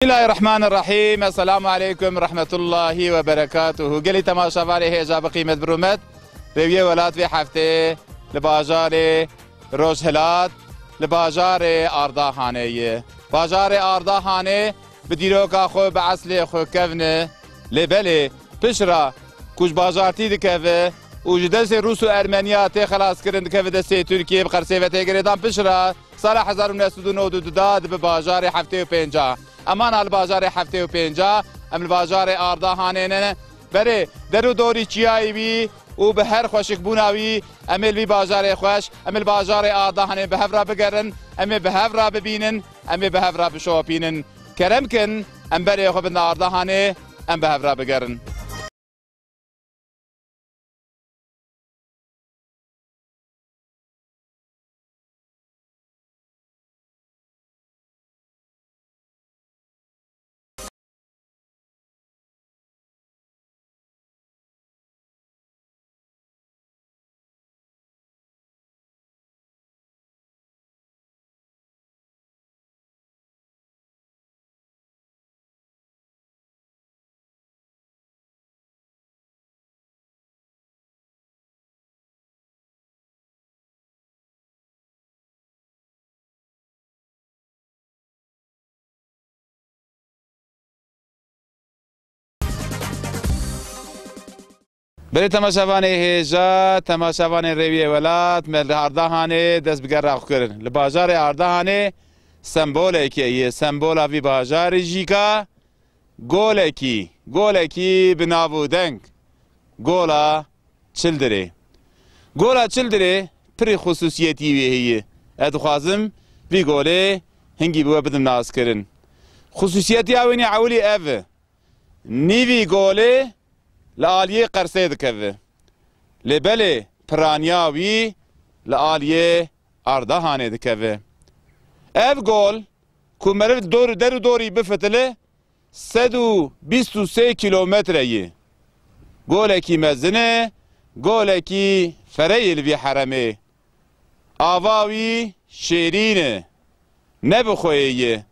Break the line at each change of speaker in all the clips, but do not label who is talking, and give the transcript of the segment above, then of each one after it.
الله الرحمن الرحيم. السلام عليكم ورحمة الله وبركاته. قلي تماشاواني هيجا بقيمة برومت روية ولات في حفتة لباجار روجهلات لباجار أرداهاني. باجار أرداهاني بديروكا خو بعسلي خو كفنه لبلي بشرا كوش باجارتي دكفه وجدلس روس وأرمنيا تي خلاص كرن دكفه دستي تركيا بقرسيفة تيجريدان بشرا سال 1992 داد بباجار حفتة وبنجا امان الباجار حفتة وبنجا ام الباجار أرداهاني بري درو دوري چياي بي و به هر خوشک بوناوی امل بی بازار خوش امل بازار آدهانه به هفرا بگرن امل به هفرا ببینن امل به هفرا بشوپینن کرم کن ام بری خو بنا آدهانه ام به هفرا بگرن. بری تماشاوانه هیجا تماشاوانه رویه ولات مل أرداهانه دست بگر رخ کرن لباجار أرداهانه سمبوله کیه سمبولا وی باجار جیکا گوله کی بنابودنگ گولا چلدره پری خصوصیتی ویه ادخوازم وی گوله هنگی بو بدم ناس کرن خصوصیتی اوینی عولی اوه نیوی گوله لآلیه قرصه دکوه لبله پرانیاوی لآلیه أرداهانه دکوه اف گول که مرف دوری بفتله 123 کیلومتره یه گوله کی مزنه گوله کی فریل وی حرمه آواوی شیرینه نبخویه یه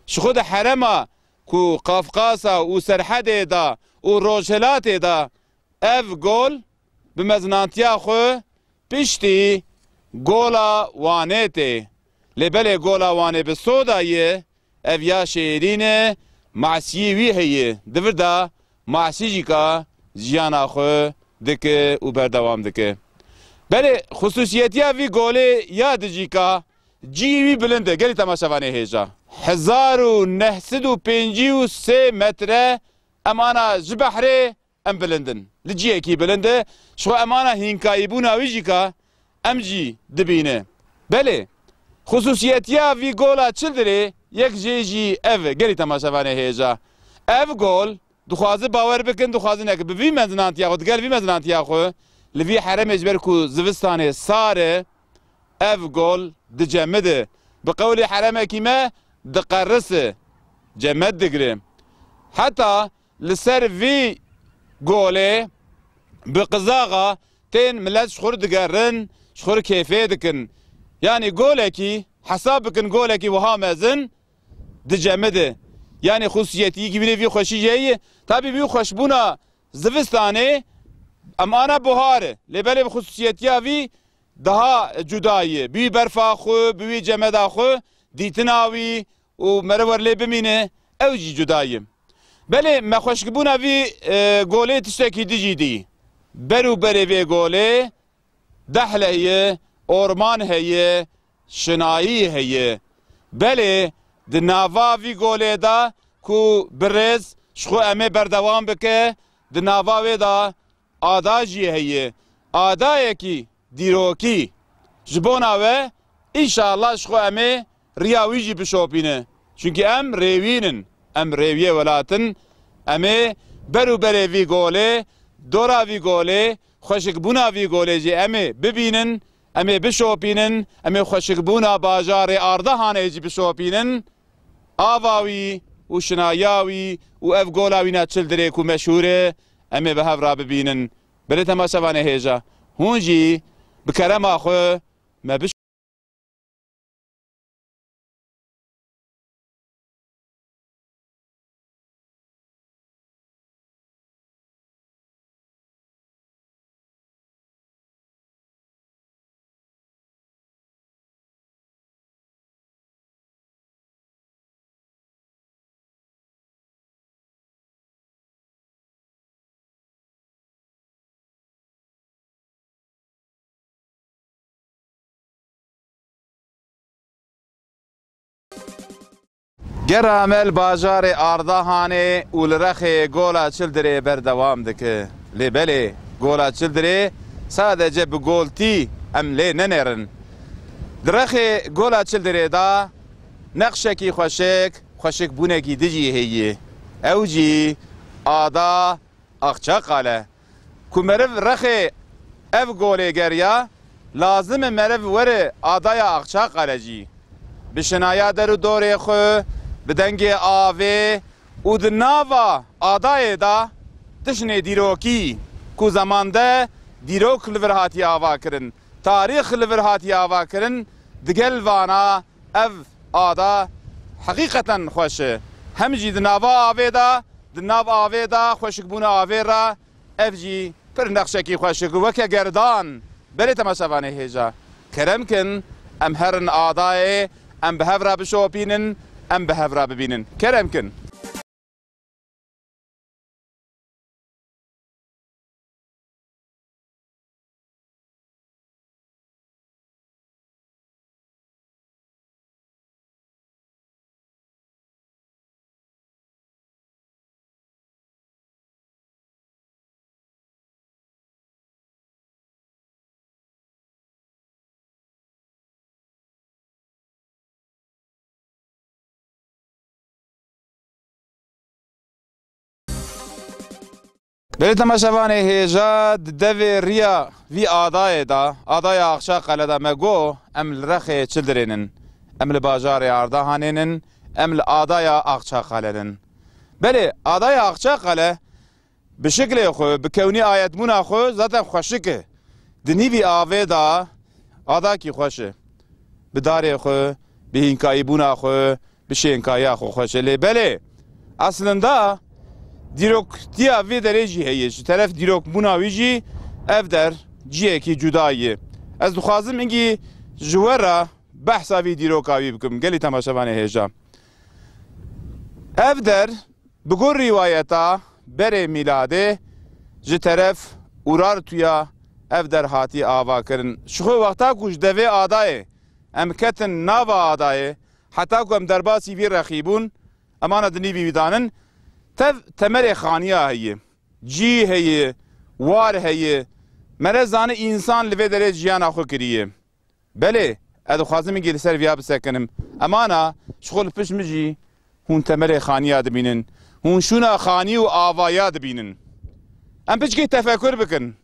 شخود حرمه که قفقاسا و سرحده دا و روجهلات دا اف گول بمزنانتیا خو پشتی گولا وانه ته لبله گولا وانه بسودا یه اف یا شیرینه معصیه وی هیه دور دا معصی جی که جیانا خو دکه و بردوام دکه بله خصوصیتیا وی گوله یاد جی که جی وی بلنده گلی تماشاوانه هیجا 1953 متره امانا جبحره ام بلندن لجيه كي بلنده شو امانا هينكايبونا ويجيكا امجي دبينه بله خصوصيتيا في جولا تشلدري يك جيجي اف قالي تماشاوانه هيجا اف جول دخوازه باور بكن دخوازه نك بفي مزنانتيا خد قال في مزنانتيا خو لفي حرم اجبركو زفستاني صار اف جول دجمده بقولي حرمه كيما دقرسه جمد دقري حتى لسر في قولي بقزاغة تين ملاد شخور دقارن شخور كيفي دكن يعني قولكي حسابكن قولكي وها مازن دجمده يعني خصوصيتي كي بني في خوشي جاي تابي بيو خوشبونا زفستاني ام انا بهاره لبالي بخصوصيتيا في دها جداية بي برفا خو بي جمدا خو ديتناوي ومرور لي بمينه اوجي جداية بله ما خوشبونا في قولي تشتكي دي برو بري في قولي دحله هي اورمان هي شنایی هي بله دناوا في قولي دا كو برز شخو امي بردوام بكه دناوا في دا آداجي هي آدايكي ديروكي جبونا و ان شاء الله شخو امي رياويجي بشوبينه چونكي ام ريوينن ام رویه ولاتن امه برو بره وی گوله دورا وی گوله خوشک بونا وی گوله جی امه ببینن امه بشوپینن امه خوشک بونا باجار أرداهانه جی بشوپینن آواوی و شنایاوی و اف گولاوی نا چلدره کو مشهوره امه به هفرا ببینن بله تماشاوانه هیجا هونجی بکرم آخو ما گرامل باجار آردهانه ولرخ گولا چلدره بردوام دکه لبله گولا چلدره sadece bu golti emle nenerin درخ گولا چلدره دا نقشکی خوشک بونکی دیجی هیه اوجی آدا اخچا قاله کو مرف رخ اف گوله گریا لازم مرف وره آدایا اخچا قاله جی بشنایا در دوره خو بدنگ آوه و دناوا آدای دا تشنه دیروکی کو زمانده دیروک لور هاتی آوا کرن تاریخ لور هاتی آوا کرن دگل وانا اف آدا حقیقتا خوشه هم جی دناوا آوه دا دناو آوه دا خوشک بونه آوه را اف جی پر نقشکی خوشک وکه گردان بلی تماشاوانه هیجا کرم کن ام هرن آدای ام به هفرا بشوپینن ام به هفرا ببینن کرم کن بلی تماشاوانه هیجا دوی ریا وی آدای دا آدای آخشا قلده دا مگو ام لرخ چلدرینن ام لباجار آردهانینن ام لآدای آخشا قلدن بلی آدای آخشا قله بشکل خو بکونی آیت مونا خو ذاتا خوشکه دنیوی آوه دا آدا کی خوشه بدار خو بهینکایی بونا خو بشینکایی خو خوشه لی بلی اصلا دا دیروک دیا وی درجی هیچ طرف دیروک بناوی جی اف در جیه کی جدایه از دخوازم اینگی جوارا بحثا وی دیروکاوی بکم گلی تماشاوانه هیجا اف در بگور روایتا بره میلاده جی طرف اورار تویا اف در هاتی آوا کرن شخو وقتا کش دوی آدایه ام کتن ناوا آدایه حتی که ام درباسی وی رخیبون اما ندنی بی بیدانن تمر خانیه هیه جی هیه وار هیه مرزان انسان لوی داره جیان آخو کریه بله ادو خوازم گیل سر ویا بسکنم امانا شغل پش مجی هون تمر خانیه دبینن هون شونا خانی و آوایا دبینن ام پش که تفکر بکن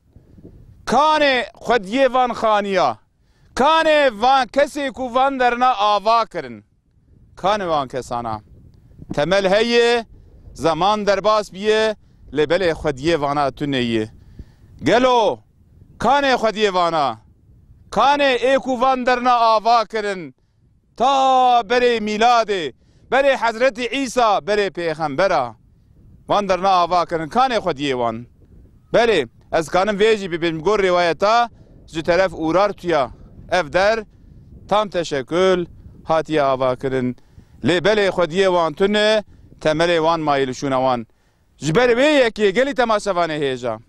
کان خودیه وان خانیه کان وان کسی کو وان درنا آوا کرن کان وان کسانا تمل هیه زمان درباس بیه لبل خودیه وانا تونیه گلو کانه خودیه وانا کانه ایکو وان درنا آوا کرن تا بره میلاده بره حضرت عیسی بره پیغمبره وان درنا آوا کرن کانه خودیه وان بله از کانم ویجی ببینم گور روایتا جو طرف اورار تویا اف در تام تشکل هاتی آوا کرن لبل خودیه وان تونه تمل وان مایلشون وان جبر وی یکی گلی تماشاوانه هیجا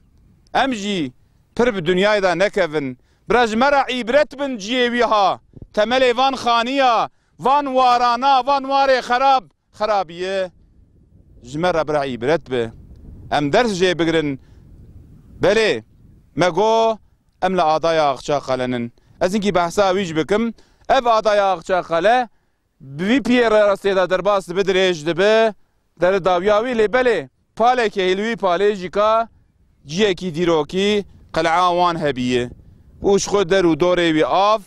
ام جی پر به دنیای دا نکوین برج مرا عبرت بن جیوی ها تمل وان خانیه وان وارانا وان وار خرابیه جمرا برا عبرت به ام درس جی بگرن بله مگو ام لآدای آخچا قلنن از اینکی بحثا ویج بکم اف آدای آخچا قله بی پیر راسته دا درباس بدریج دبه در داویاوی لی بله پاله که هلوی پاله جیکا جیه کی دیروکی قلعاوان هبیه اوش خود در و دوره وی آف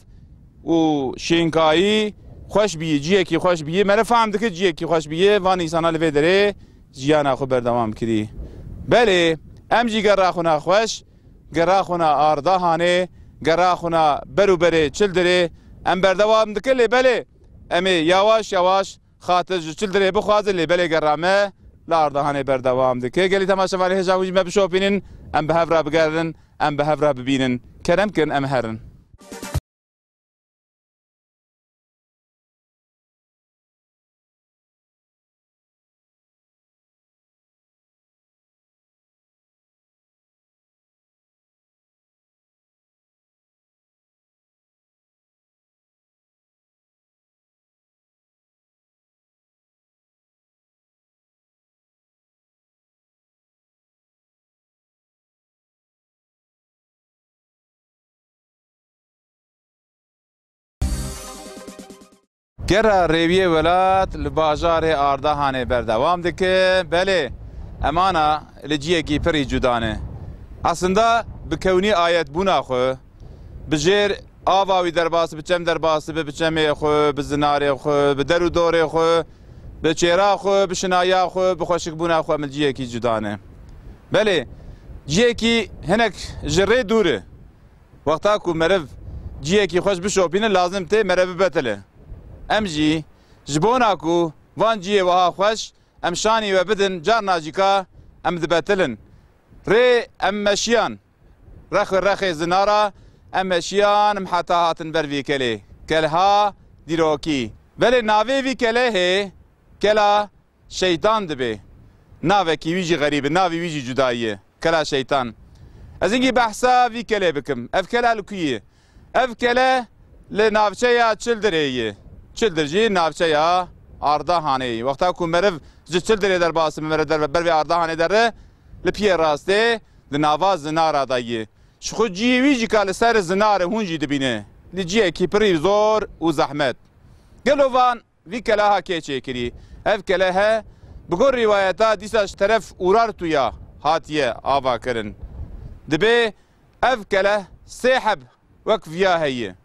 و شینکایی خوش بیه جیه کی خوش بیه من فهم دکه جیه کی خوش بیه وان ایسانا لوی داره جیانا خو بردوام کری بله ام جی گره خونا خوش گره خونا آردهانه گره خونا برو بره چل داره ام بردوام دکه لی بله امی یواش یواش خاطر چل دره بخوازه لی بله گرامه لاردهانه بردوام دکه گلی تماشاوانه هجاوی ما بشوفینن ام به هفرا بگردن ام به هفرا ببینن کرم کن ام هرن گره ریوی ولات لباجار آردهانه بردوام دکه بله امانا لجیه کی پری جدانه aslında بکونی آیت بونا خو بجیر آواوی درباس بچم درباس بچم خو بزنار خو بدرو دور خو بچرا خو بشنایا خو بخوشک بونا خو ملجیه کی جدانه بله جیه کی هنک جره دوره وقتا کو مرف جیه کی خوش بشوپینه لازم ته مرف بتله امجی جبونا کو وان جیه وها خوش امشانی و بدن جار ناجیکا ام دبتلن ری امشیان رخ زنارا امشیان محتا هاتن بر وی کلی کلها دیروکی ولی ناوی وی کلی هی کلا شیطان دبی ناوی کی ویجی غریب ناوی ویجی جداییه کلا شیطان از اینگی بحثا وی کلی بکم اف کلا لکیه اف کلا لناوچه یا چل دریه چل درجی ناوچه یا آردهانه وقتا کو مرف چل دری در باس مر در بر وی آردهانه دره لپی راسته لناوا زنارا دایه شخو جی ویجی کال سر زنار هونجی دبینه لجیه کی پری زور و زحمت گلوان وی کلاها کیچه کری اف کلاها بگور روایتا دیساش طرف اورار تویا هاتیه آوا کرن دبی اف کلا سیحب وک ویا هیه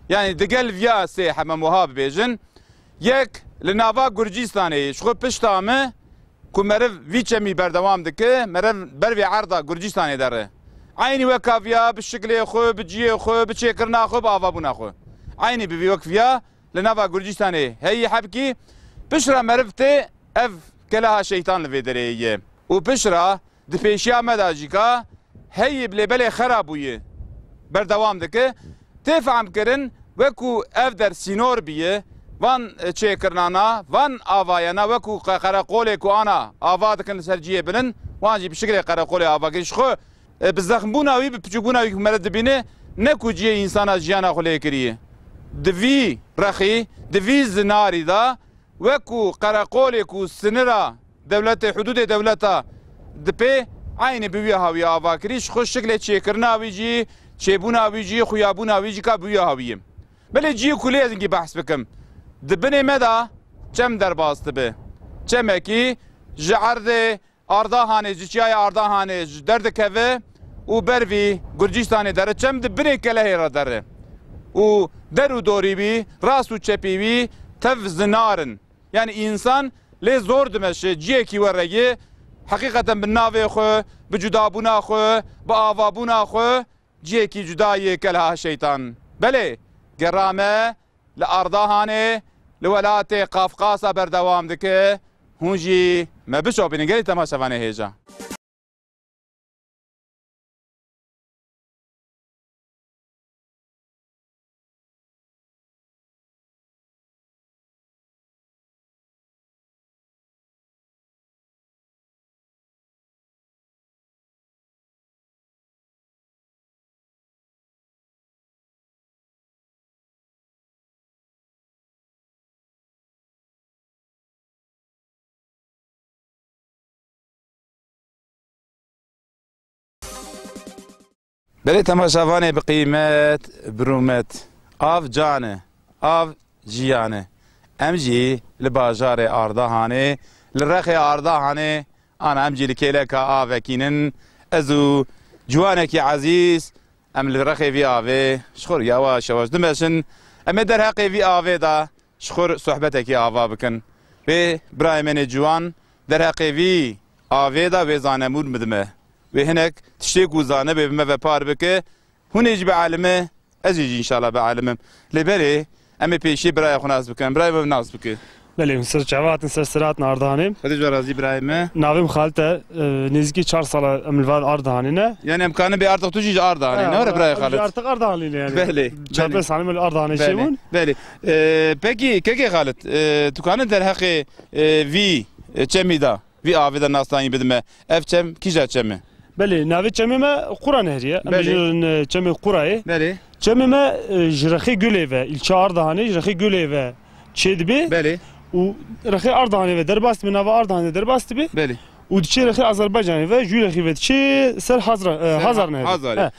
yani دگل ویا سیحب موهاب بیجن یک لناوا گرجیستانه شخو پشتامه کو مرف ویچمی بردوام دکه مرف بر وی عرضه گرجیستانه داره عینی وکافیا بشکل خو بجی خو بچکرنا خو باوا بونا خو عینی بی وکفیا لناوا گرجیستانه هی حبکی پشرا مرفته اف کلاها شیطان لویدریه و پشرا د پیشیا مداجیکا هی بلبل خرابویه بردوام دکه تفهم کرن وکو اف در سینور بیه وان چکرنانا وان آوایانا وکو قرقول کو انا آوا دکن سرجیه بنن وانجی بشکل قرقول آوا گیش خو بزخمبوناوی بپچوبوناوی که مرد بینه نکو جیه انسانا جیانا خلیه کریه دوی رخی دوی زناری دا وکو قرقول کو سنرا دولت حدود دولتا دپی عین بوی هاوی آوا کریش خوش شکل چکرناوی جی چبوناوی جی خویابوناوی جی که بوی هاویم بله جی کلی از اینگی بحث بکم دبنه مدا چم در باست به چمه کی جعرد آردهانه جیای آردهانه درد کوه و بروی گرجیستان داره چم دبنه کله را داره و درو دوری بی راست و چپی بی تف زنارن yani insan le zor demeşe ciye ki verreye hakikaten bin nave xo bi cudabuna xo bi avabuna xo ciye ki cudaye kelha şeytan bele gerame li ardahane li welate qafqasa berdewam dike hunji me bişopînin gelî temaşevanê hêja بله تماشاوانه بقیمت برومت آف جانه آف جیانه امجی لباجار آردهانه لرخ آردهانه آن امجی لکیله که آوکینن ازو جوانه کی عزیز ام لرخ وی آوه شخور یواش یواش دمشن ام در حق وی آوه دا شخور صحبته کی آوا بکن به برای من جوان در حق وی آوه دا ویزانه مور مدمه ve hinek tiştek uzanı bevime ve par bike hunec be alime aziz inşallah be alimim leberi eme peşi biraya xunaz bikin biraya ve naz bike
بله سر جوات سر سرات ناردانیم
خدیج ورازی ابراهیمه
ناویم خالته نزدیکی 4 سال امروز آردانینه
yani imkanı bir artık tujic ardani ne var biraya Halit
artık ardani yani
beli
4 sene mi ardani şeymun
beli peki keke Halit tukanın der hakkı vi çemida vi avida nastani bidme efçem kija çemi
بله ناوی چمیم قرآن هریه امروز چمی قرآنه
بله
چمیم جرخی گله و ilçe Ardahan'ı جرخی گله و çedbi
بله
و رخی Ardahan'ı ve derbast mi nava Ardahan'ı derbast bi
بله
و دچه رخی آذربایجان و جوی رخی و چه سر هزار نه
هزار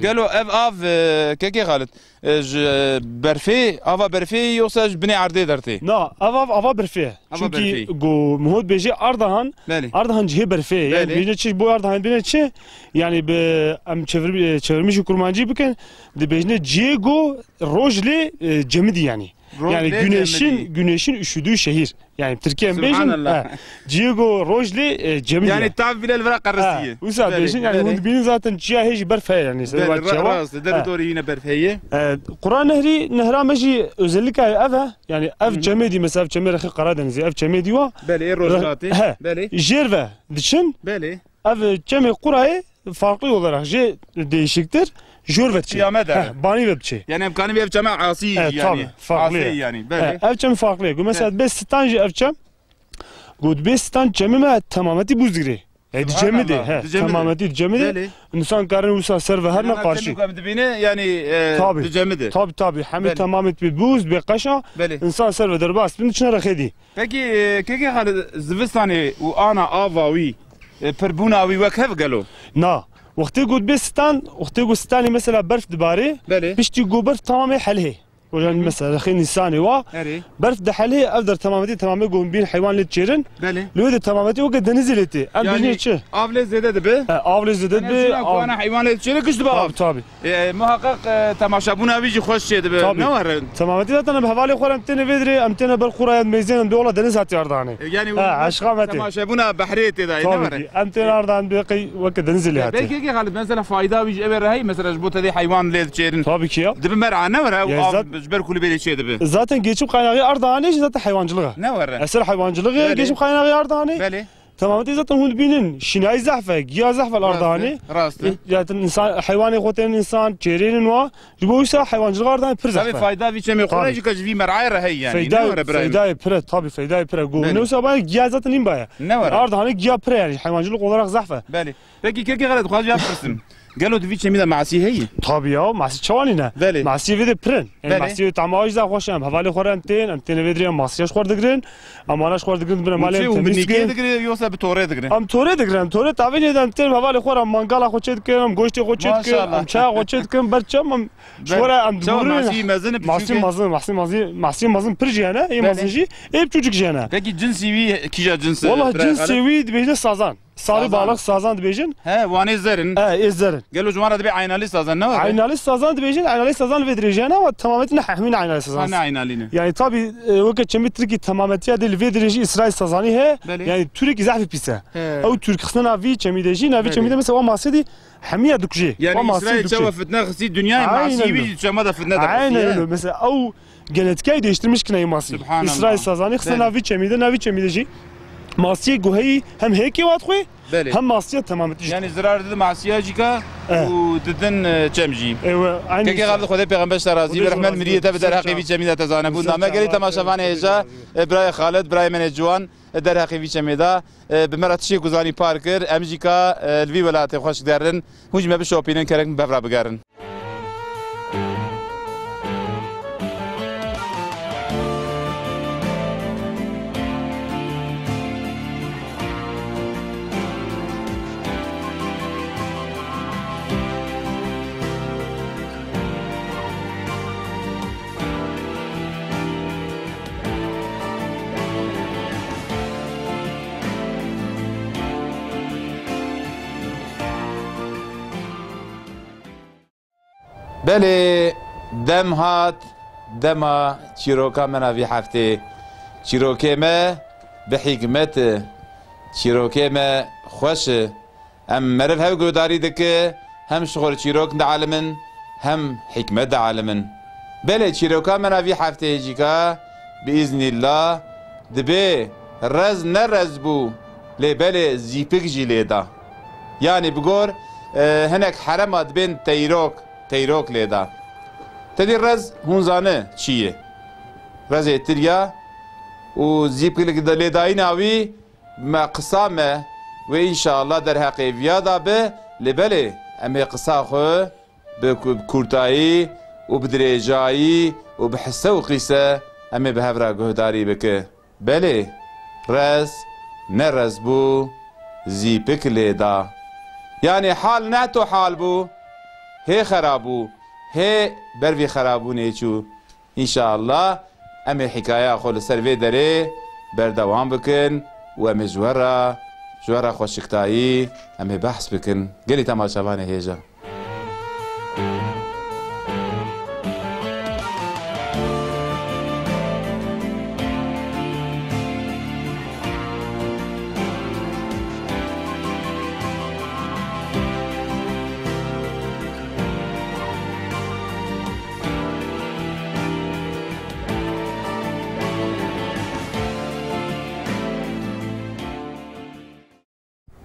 قالوا اف كي غلط برفي افا برفي يوسج بني عرضي درتي
نا افا برفيه çünkü go muhut beji Ardahan cihe berfeye yani bine çiş bu Ardahan bine çi yani be am çevirmiş kurmancı bükün de bejne cihe go rojli cemidi yani. Yani güneşin üşüdüğü şehir. Yani Türkiye'nin bejin Diego Rojli Cemil.
Yani tabi bile الورق الرسمية.
Usa bejin yani hundbinin zaten ciha hiç berfeye yani.
Rast doğru yine berfeye.
Kur'an nehra meji özellikle eve yani ev Cemedi mesela Cemil Rakı Karadeniz'i ev Cemedi var.
Beli rojlati.
Beli. Jerve için.
Beli.
Ev Cemil Kur'a'yı farklı olarak değişiktir. Jurvetçi. Bani webçi.
Yani imkanı bir evçeme asi yani.
Farklı
yani. Böyle.
Evçem farklı. Mesela bestan evçem. Good bestan cemime tamamati buzgiri. Cemidi. Tamamati cemidi. İnsan karın usa serve her ne karşı.
Yani cemidi.
Tabi. Hamid tamamet bir buz bir kaşa. İnsan serve derbas. Bunun için rakedi.
Peki keki halı Zivistani u ana avawi perbunawi وكيف قالوا؟
نا وقتی گود بستان وقتی گوستانی مثلا برف دباری بيشتي جو برف تمامي حله وجان مثلا خي نساني وا برف ده حله اقدر تمامي قوم بين حيوان لتشيرن لو ده تمامتي وقت نزلتي ام بيني تشي
افلز زدد به
افلز زدد به
انا حيوان لتشيرن كش دبا
طبي
محقق تماشابونا بيجي خوش شي دبا نورن
تمامتي ذات انا بحوالي خور امتنا فيدري امتنا بالقرى ميزان دوله دنز هاتي ارداني
يعني
عشقامتي
تماشابونا بحريتي ده نورن
امتنا اردان بقي وقت نزل هاتي
بيجي غالب مثلا فايده بيجي ابر هي مثلا جبوت هذه حيوان لتشيرن
طبي كيا
دب مرعى نورا جبر كل بيلي شي دبا
zaten geçim kaynağı Ardahan'ı zaten hayvancılığı.
Ne var?
Eser hayvancılığı geçim kaynağı Ardahan'ı.
Beli.
Tamam zaten hundbinin şinay zahfe, giya zahfe Ardahan'ı.
Rastı.
Zaten insan hayvanı koten insan çerenin var. Bu ise hayvancılık Ardahan pır zahfe.
Tabii fayda bir çemi kuracı kaç bir mer'ay rahay yani.
Fayda pır tabii fayda pır. Ne ise bana giya zaten imbaya.
Ne var?
Ardahan'ı giya pır yani hayvancılık olarak zahfe.
Beli. Peki keki galet kuaz yapırsın. قالوا تبي تشميدا معسي هي
طبيعي معسي تشوانينا معسي فيدي برن يعني معسي تعماج ذا خوشم حوالي خور امتين فيدري معسيش خور دغرين اما انا خور دغرين بنا مالي
تمسكي دغري يوسا بتوري دغرين
ام توري دغرين توري تعبين اذا امتين حوالي خور مانغالا خوشت كم غوشتي خوشت كم ام شا خوشت كم برچم شورا ام دوري معسي مازن برجي انا اي مازنجي اي çocuk jana
peki cinsi kija cinsi
والله cinsi بيجي سازان Sarı balık sazan dibejin.
He, vani izlerin.
İzlerin.
Gelo cumara dibe aynalı sazan ne var?
Aynalı sazan dibejin, aynalı sazan vedrejana ama tamamen hahmin aynalı sazan.
Ne aynalı?
Yani tabi o kadar çemitrik ki tamametiya del vedreji İsrail sazanı he. Yani Türk izah pisa. O Türk kısmına vi çemideji, navi çemide mesela o masedi hamiya dukji.
Yani İsrail çava fitne xisi dünyayı masivi çamada fitne de.
Aynen mesela o genetikayı değiştirmiş ki neyi masi. İsrail sazanı kısmına navi çemide, navi çemideji. ماسیه گوهی هم هیکی واد خوی هم ماسیه تمام تیج
یعنی زرار دید ماسیه جیکا و ددن چمجی که قبل خدا پیغمبر شرازی و رحمت مریه تا در حقیقی چمیده تزانه بود نامه گری تماشاوان ایجا برای خالد برای من جوان در حقیقی چمیده به مراتشی گزانی پارکر امجیکا الوی ولایت خوش دارن هجمه به شوپینن کرک بفرا بگارن بله دم هات دما چیروکا منا في هفته چیروکه ما به حکمت چیروکه ما خوش ام مرف هاو گوداری دکه هم شغل چیروک دعالمن هم حکمت دعالمن بله چیروکا منا في هفته جیکا بإذن الله دبي رز نرز بو لي بله زيبك جيليدا يعني بقول هناك حرمات بين تيروك ليدا تدي الرز هون زانه چیه رز اتريا و زيبك ليداين اوي ما قسامه و ان شاء الله در حقيقيا دا به لبله ام قصا خو بكورتاي و بدريجاي و بحسه و قيسه ام بهفرا گهداري بك بله رز نرز بو زی پک لیدا یعنی حال نه تو حال بو هی خرابو هی بروی خرابو نیچو انشاءالله ام حکایه خود سروی داره بردوام بکن و ام جوارا خوشکتایی ام بحث بکن گلی تماشاوانه هیجا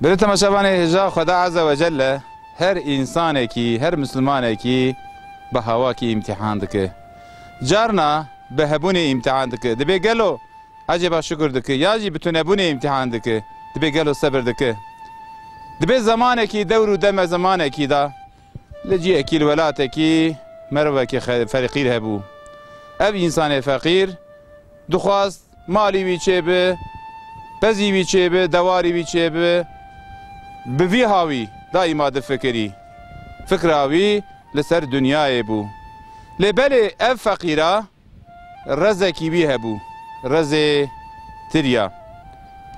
بله تماشاوانه هجا خدا عز و جل هر انسان کی هر مسلمان کی به هوا کی امتحان دکه جارنا به هبون امتحان دکه دبی گلو عجبا شکر دکه یا جی بتونه بون امتحان دکه دبی گلو صبر دکه دبی زمان کی دور و دم زمان کی دا لجی اکی الولات کی مروه کی فقیر هبو او انسان فقیر دخواست مالی وی چه به بزی وی چه به دواری وی چه به بوی هاوی دائما د فکری فکر هاوی لسر دنیای بو لبلی اف فقیرا رزه کی بی هبو رزه تریا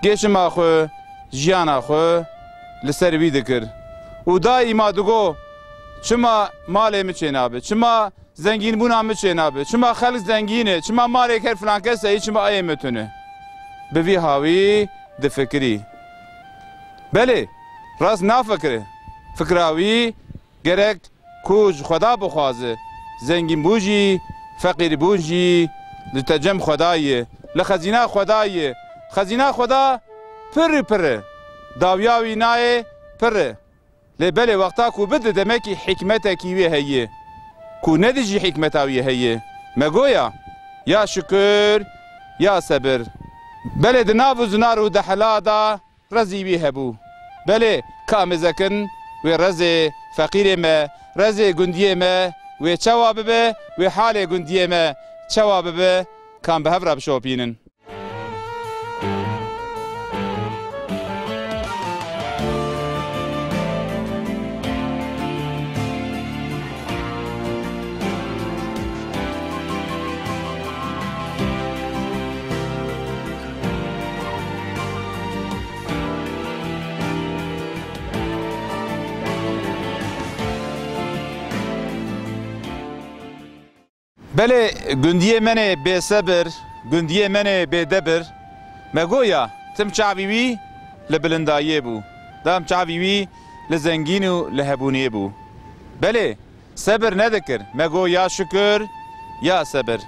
گشما خو جیانا خو لسر بی دکر و دائما دگو چما مال مچنابه چما زنگین بونا مچنابه چما خلق زنگینه چما مال کر فلان کسه چما ای متونه بوی هاوی د فکری بله راست نافکره فکراوی گرک کوج خدا بخوازه زنگین بوجی فقیر بوجی لتجم خدایه لخزینه خدایه خزینه خدا پر داویاوی نای پر لبله وقتا کو بده دمکی حکمت کیوی هیه کو ندیجی حکمتاوی هیه مگویا یا شکر یا صبر بله دناو زنارو دحلا دا رزیوی هبو بله کامزکن و رز فقیر ما رز گندیه ما و چواب به و حال گندیه ما چواب به کام به هفرا بشوپینن بله گندیه منه به صبر گندیه منه به دبر مگویا تم چاویوی لبلندایه بو دام چاویوی لزنگینو لهبونیه بو بله صبر ندکر مگویا شکر یا صبر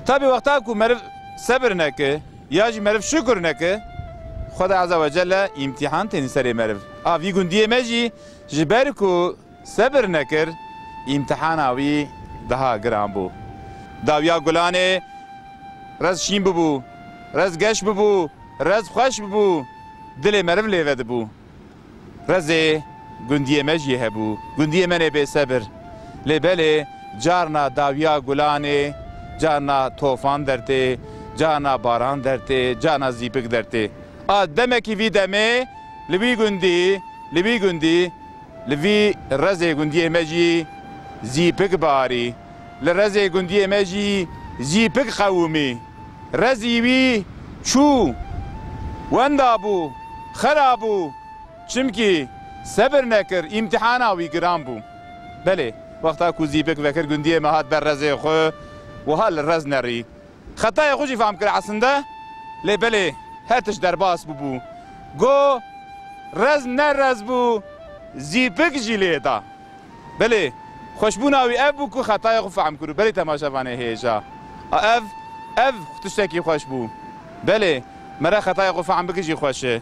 تابی وقتا کو مرف صبر نکه یا جی مرف شکر نکه خدا عز و جل امتحان تنی سری مرف آوی گندیه مجی جبر کو صبر نکر امتحان آوی daha gram bu. Davya gulane rez şîn bibû, rez geş bibû, rez xweş bibû, dilê meriv lêve dibû. Rezê gundiyê me jî hebû, gundiyê me nê bêsebir. Lê belê carna davya gulanê, carna tofan dertê, carna baran dertê, carna zîpik dertê. A demekî vî demê li vî gundî, li vî rezê gundiyê me jî zîpik barî. Li rezê gundiyê me jî zîpik qewimî. Rezî wî çû, wenda bû, xera bû. Çimkî sebir nekir, îmtihana wî giran bû. Belê, wexta ku zîpik vekir gundiyê me hat ber rezê xwe, wiha li rez nerî. Xetayê xwe jî fehm kir esinde, lê belê her tişt derbas bûbû. Got rez nerez bû, zîpik jî lê da. Belê, خوشبونا وی اف بو کو خطای خو فهم کرو بله تماشاوانه هیجا اف تشتکی خوش بو بله مرا خطای خو فهم بکجی خوشه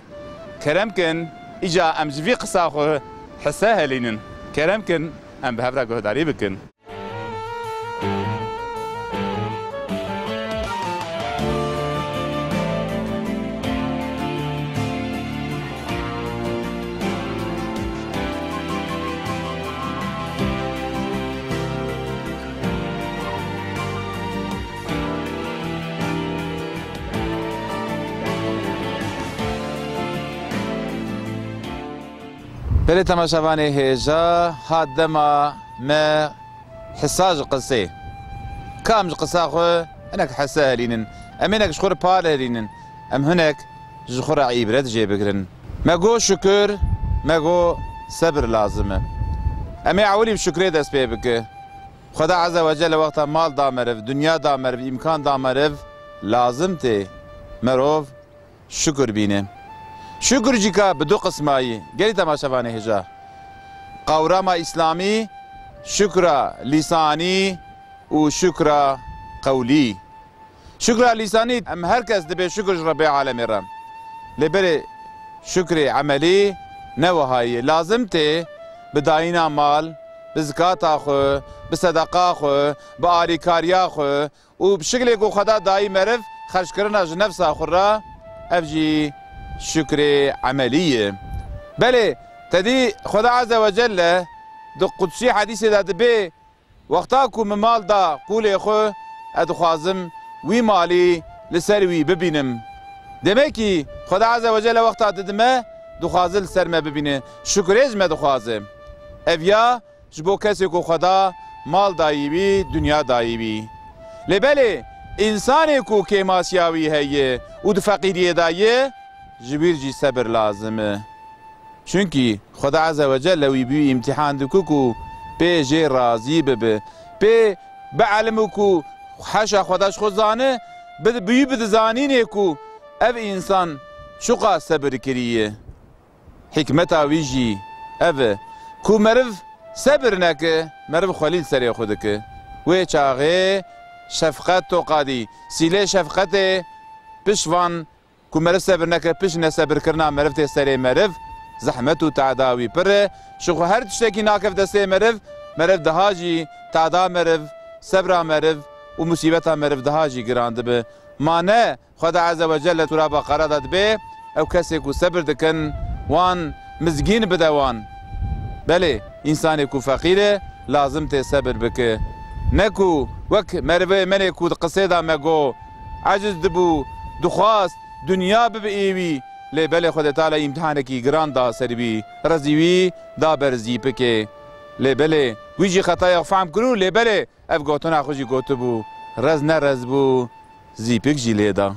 کرم کن ایجا امجوی قصا خو حسه هلینن کرم کن ام به هفرا گهداری بکن بله تماشاوانه هجا هاد دما ما حساج قصه كامج قصه خو انك حسا هلينن امينك شخور بال هلينن ام هناك جخور عبرت جيبكرن ما جو شكر ما جو صبر لازمه امي عولي بشكري دست بيبك خدا عز وجل وقت مال دامرف دنیا دامرف امکان دامرف لازم ته مروف شکر بینه شکر جی که بدو قسمایی گلی تماشاوانه هجا قورما اسلامی شکر لسانی و شکر قولی شکر لسانی ام هر کس دبی شکر رب العالمین رم لبری شکر عملی نوهایی لازم ته بداینا مال بزکات خو بصدقه خو بآریکاریا خو و بشکل کو خدا دایی مرف خرج کردن ج نفس خورا افجی شکر عملیه بله تدی خدا عز وجل دو قدسی حدیث داد به وقتا کو مال دا قول خو ادخوازم وی مالی لسروی ببینم دمکی خدا عز وجل وقتا ددمه دخوازل سرمه ببینه شکرش ما دخوازم اویا جبو کسی کو خدا مال دایی بی دنیا دایی بی لبله انسانی کو که ماسیاوی هیه و دو فقیری دایه جبیر جی صبر لازمه چونکی خدا عز وجل لوی بی امتحان دکو کو پی جی راضی ببه پی بعلمو کو حشا خداش خود زانه بی بدزانینه کو او انسان شقا صبر کریه حکمتا ویجی او کو مرف صبر نکه مرف خلیل سری خودکه و چاغه شفقت تو قادی سیله شفقت پشوان کو مرف صبر نکه پش نصبر کرنا مرف ته سری مرف زحمت و تعداوی پر شو هر تشتکی ناکف دسته مرف دهاجی تعدا مرف صبر مرف و مصیبت مرف دهاجی گراند به مانه خدا عز وجل تو را بقره داد به او کسی کو صبر دکن وان مزگین بدوان بله انسانی کو فقیره لازم ته صبر بکه نکو وک مروه منه کو قصیده مگو عجز دبو دخواست دنیا ببئیوی لی بله خود تعالی امتحان کی گران دا سربی رزیوی دا برزی پکه لی بله ویجی خطای فهم کرو لی بله اف گوتونا خوشی گوتو بو رز نرز بو زیپک جی لیدا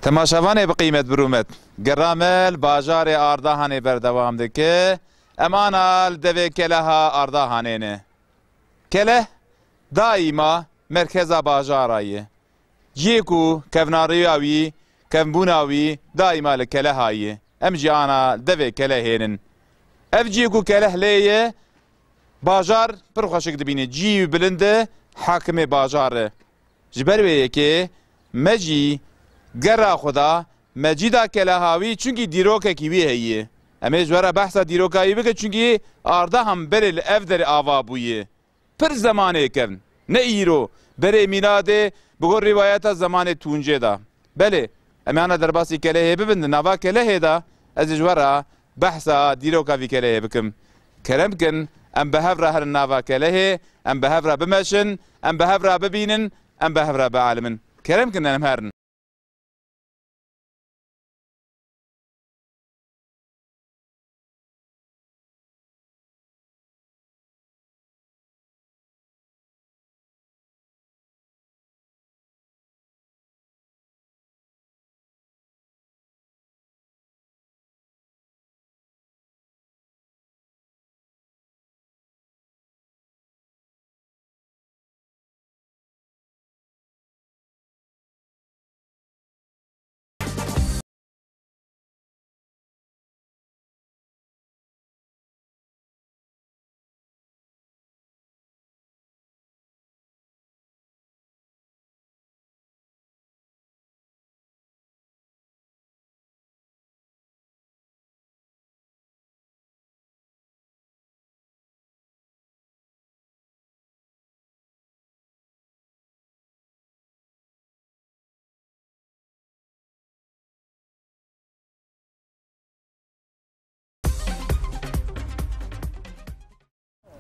تماشاوانه بقیمت برومت گرامل باجار آرداهانه بردوام دکه امانال دوی کلها آرداهانه نه کله دائما مرکز باجارایه جیکو کفناریاوی کفبوناوی دائما لکله هایه ام جانا دوی کله هینن اف جیکو کله لیه باجار پرخوشک دبینه جی بلنده حاکم باجاره جبر ویه که مجی گرا خدا مجیدا کلاهاوی چونکی دیروکه کیوی هیه اما جوارا بحثا دیروکایی بکه چونکی آرده هم بره اف در آوا بویه پر زمانه کن نه ایرو بره میلاده بگو روایت زمان تونجه دا بله اما انا در باسی کلاه ببند نوا کلاه دا از جوارا بحثا دیروکاوی کلاه بکم کرم کن ام بهفرا هر نوا کلاه ام بهفرا بمشن ام بهفرا ببینن ام بهفرا بعالمن کرم کن ام هرن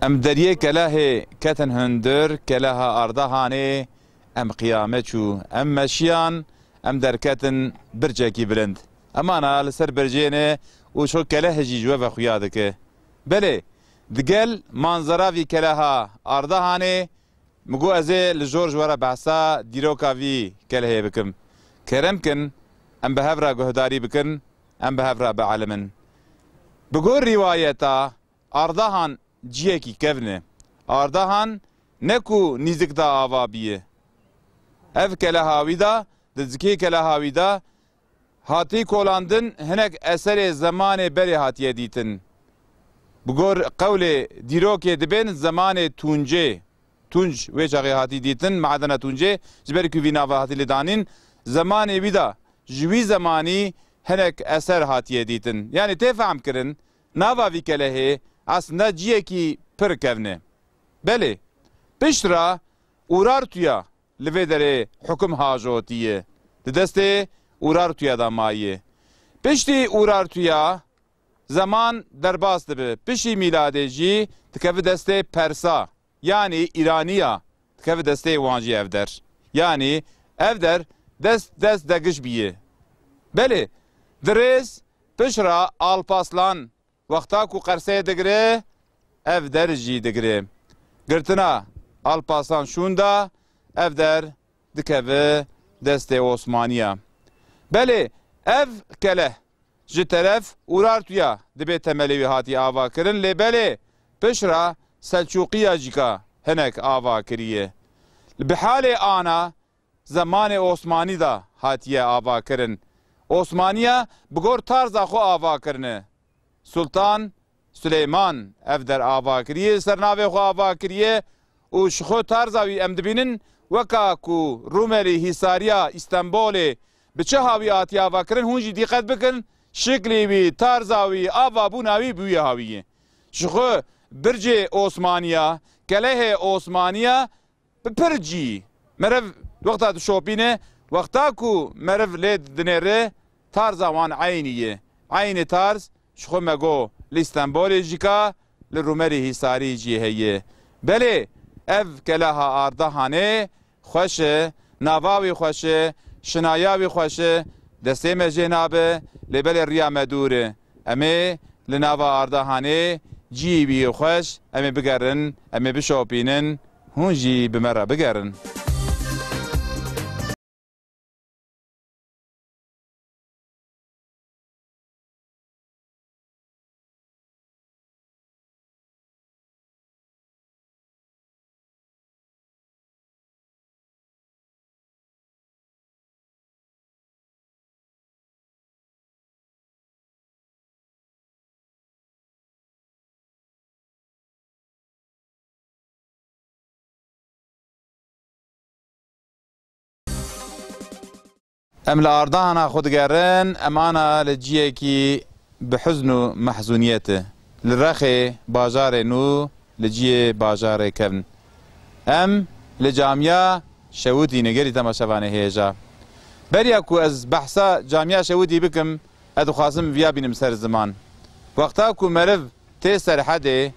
ام دریه کلاه کتن هندر کلاه ارده هانه ام قیامت شو ام مشیان ام در کتن برجه کی بلند اما انا لسر برجینه و شو کلاه جیجوه و خویاده که بله دگل منظره وی کلاه ارده هانه مگو ازه لجورج ورا بحثا دیروکا وی کلاه بکم کرم کن ام به هفرا گهداری بکن ام به هفرا بعلمن بگو روایتا ارده هان جیه کی کفنه ارده هان نکو نیزک دا آوا بیه اف کلهاوی دا دزکی کلهاوی دا هاتی کولاندن هنک اثر زمان بری هاتیه دیتن بگور قول دیروک دبین زمان تونجه تونج وی چاقی هاتی دیتن معدن تونجه جبری که وینا و هاتی لدانین زمان ویدا جوی زمانی هنک اثر هاتیه دیتن یعنی تفهم کرن ناوا وی کلهه aslında ciyeki pır kevne. Beli, piştra uğrar tuya livedere hüküm hajotiye. Deste uğrar tuya da maye. Pişti uğrar tuya zaman derbas dibe. Pişi miladeci tikevi deste Persa yani İraniya tikevi deste vancı evder. Yani evder dest degiş biye. Beli, dres pişra Alpaslan وقتا کو قرصه دگره اف در جی دگره گرتنا الپاسان شوندا اف در دکوه دست عثمانیه بله اف کله جی طرف اورار تویا دبی تملیوی هاتی آوا کرن لی بله پشرا سلچوقیا جیکا هنک آوا کریه بحال آنا زمان عثمانی دا هاتیه آوا کرن عثمانیه بگور تارزا خو آوا کرنه سلطان سلیمان اف در آوا کریه سرناوی خو آوا کریه و شخو تارزاوی ام دبینن وکا کو روملی هیساریا استانبول بچه هاوی آتی آوا کرن هونجی دیقت بکن شکلی وی تارزاوی آوا بوناوی بوی هاویه شخو برج عثمانیا کله عثمانیا بپرجی مرف وقتا شوپینه وقتا کو مرف لید دنره تارزاوان عینیه عین تارز شخو مگو لاستانبول جیکا لرومری هیساری جی هیه بله اف کلاها آرده هانه خوشه نواوی خوشه شنایاوی خوشه دسته مجه نابه لبل ریا مدوره امه لناوا آرده هانه جی بی خوش امه بگرن امه بشوپینن هون جی بمره بگرن ام لأردانا خود گرن امانا لجیه کی بحزن و محزونیته لرخي باجار نو لجیه باجار کن ام لجامعه شودی نگری تماشاوانه هیجا بریا کو از بحثا جامعه شودی بکم ادو خاصم ویا بینم سر زمان وقتا کو مرف تی سرحده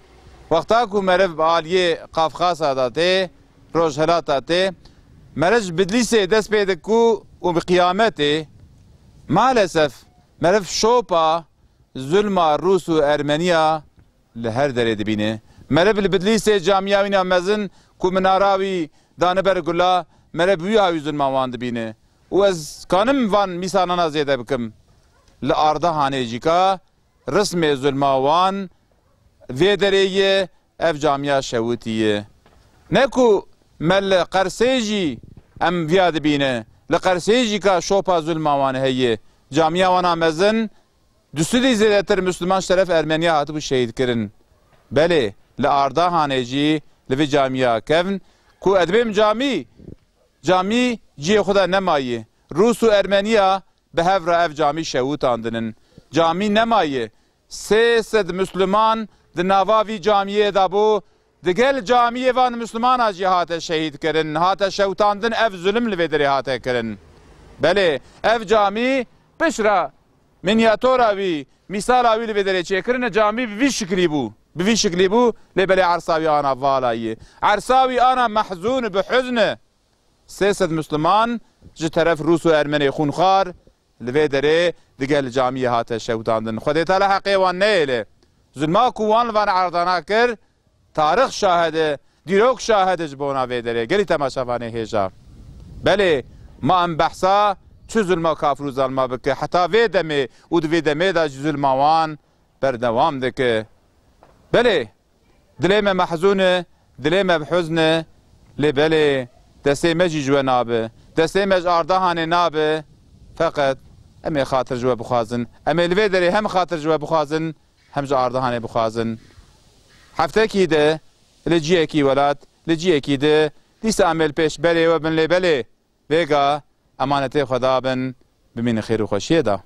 وقتا کو مرف عالیه قافخاصه داته روجهلاته مرج بدلیسه دست پیدا کو و بقیامته مالسف مرف شوپا ظلم روس و ارمنیا لهر دره دبینه مرف لبدلیسه جامعه وینا مزن کو مناراوی دانبر گلا مرف ویاوی ظلم وان دبینه و از کانم وان میسانانا زیده بکم لارده هانه جیکا رسم ظلم وان وی دره اف جامعه شوتیه نکو مل قرسیجی ام ویا دبینه لقرسیجی که شوپا ظلم وان هیه جامعه وانا مزن دوستی زیادتر مسلمان طرف ارمنیا هاتبو شهید کرن بله لارده هانجی لوی جامعه کفن کو ادبیم جامی جی خدا نمایه روس و ارمنیا به هفر اف جامی شهود اندنن جامی نمایه 300 مسلمان د نواوی جامعه دابو دگل جامعه وان مسلمان اجی هات شهید کرن هات شوتاندن اف ظلم لویدری هات کرن بله اف جامی پشرا منیاتورا وی مثال اوی لویدری چه کرن جامی وی شکلی بو بفي شكلي بو لبلي عرساوي أنا فالاي عرساوي أنا محزون بحزن سياسة مسلمان جي طرف روس وأرمني خونخار لفي دري دقال الجامية هاتا الشوتاندن خدي تالا حقي وان نيلي ظلما كوان وان عرضانا كر تاريخ شاهده ديروك شاهده جبونا في دري قلي تماشا فاني هيجا بلي ما ام بحثا چو ظلما كافرو ظلما بك حتى في دمي ود في دمي دا ظلما وان بردوام دك بلي دليما محزونه دليما بحزنه لبلي دستي مجي جوا نابه دستي مج اردهاني نابه فقط امي خاطر جوا بخازن امي الفيدري هم خاطر جوا بخازن هم جا اردهاني بخازن حفته كيده لجيه كي ولاد لجيه كيده ليس عمل پیش بلي وبن لي بلي بيغا امانتي خدا بن بمين خير وخوشيه ده